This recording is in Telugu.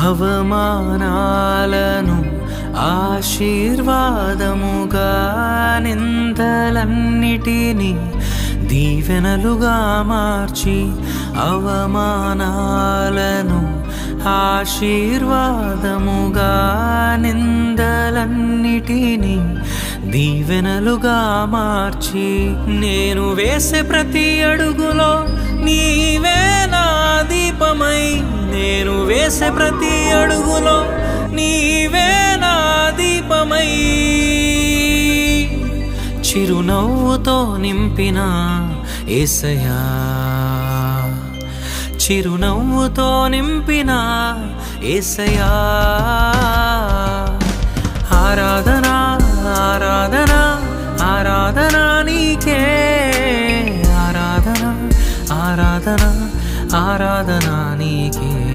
అవమానాలను ఆశీర్వాదముగా, నిందలన్నిటినీ దీవెనలుగా మార్చి, అవమానాలను ఆశీర్వాదముగా, నిందలన్నిటినీ దీవెనలుగా మార్చి, నేను వేసే ప్రతి అడుగులో నీవే నా దీపమై, నేను వేసే ప్రతి అడుగులో నీవే నా దీపమై, చిరునవ్వుతో నింపిన యేసయ్యా, చిరునవ్వుతో నింపిన యేసయ్యా. ఆరాధన ఆరాధన ఆరాధన నీకే, ఆరాధన ఆరాధన ఆరాధన నీకే.